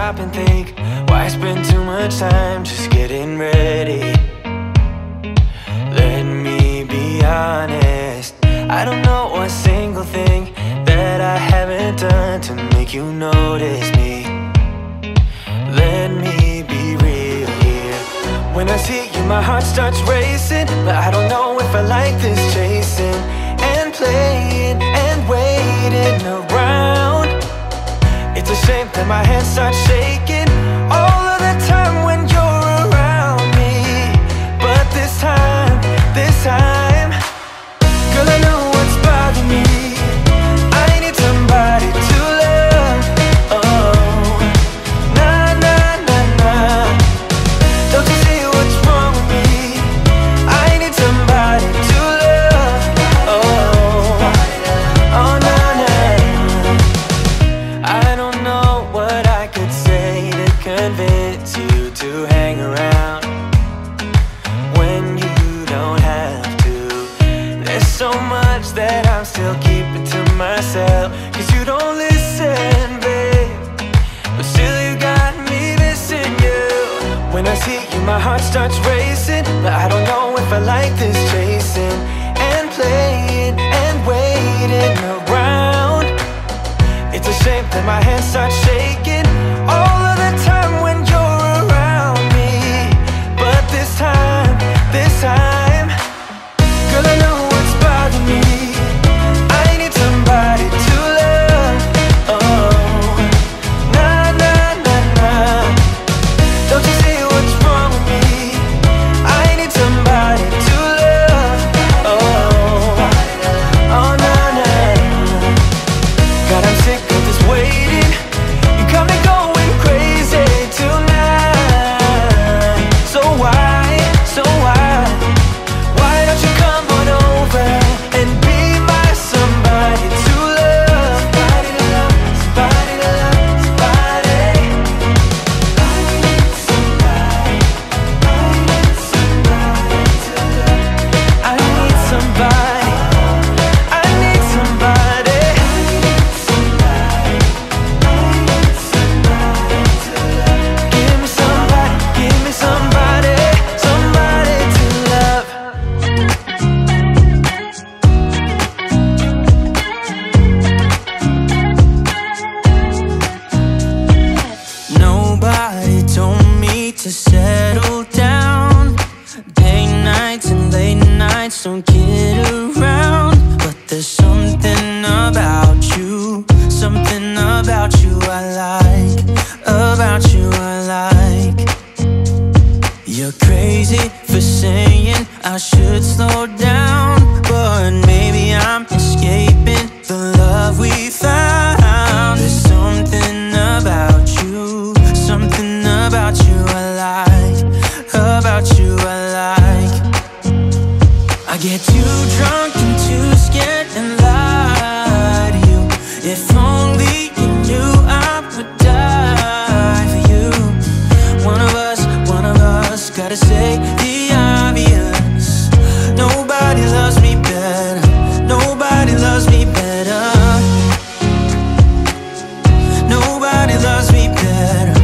stop and think, why spend too much time just getting ready? Let me be honest, I don't know a single thing that I haven't done to make you notice me. Let me be real here. When I see you, my heart starts racing, but I don't know if I like this chasing and playing and waiting around. It's a shame that my hands start shaking all of the time when you're around me. But this time, girl, I know what's bothering me. I need somebody to love. Oh, nah, nah, nah, nah. Don't you see what's wrong with me? I need somebody to love. Oh, oh, nah, nah. I don't know what I could say to convince you to hang around when you don't have to. There's so much that I'm still keeping to myself, 'cause you don't listen, babe. But still you got me missing you. When I see you, my heart starts racing, but I don't know if I like this chasing and playing and waiting around. It's a shame that my hands start shaking all of the time when you're around me. But this time, girl, I know what's bothering me. I need somebody to love. Oh, nah, nah, nah, nah. Don't you see what's wrong with me? I need somebody to love. Oh, oh, nah, nah. God, I'm sick of this waiting. You got me going crazy tonight. So why don't you come on over and be my somebody to love? Somebody to love, somebody to love, somebody. I need somebody to love. I need somebody, I need somebody. Give me somebody, somebody to love. Nobody told me to settle down. Day nights and late nights don't get around. But there's something about you I like, about you I like. You're crazy for saying I should slow down, but maybe I'm escaping the love we found. There's something about you I like, about you I like. I get too drunk and too scared and lie to you. If only you knew I would die for you. One of us gotta say the obvious. Nobody loves me better, nobody loves me better. Nobody loves me better.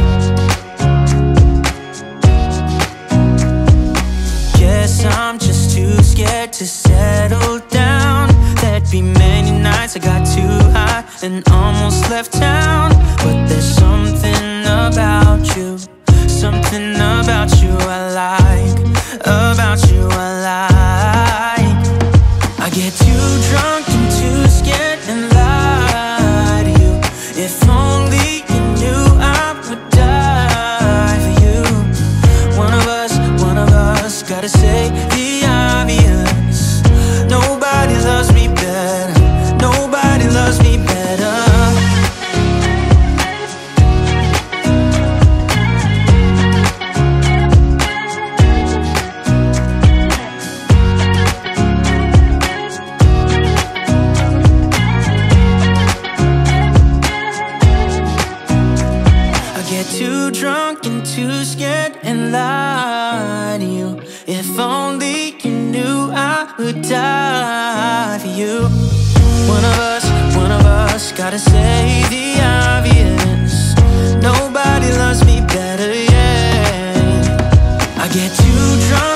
Guess I'm just too scared to settle down. There'd be many nights I got too high and almost left town. But there's something about you I like, about you I like. I get too drunk and too scared and lie to you. If only you knew I would die for you. One of us gotta say the obvious. Nobody loves me better, nobody loves me better. Too drunk and too scared and lie to you. If only you knew I would die for you. One of us gotta say the obvious. Nobody loves Get too drunk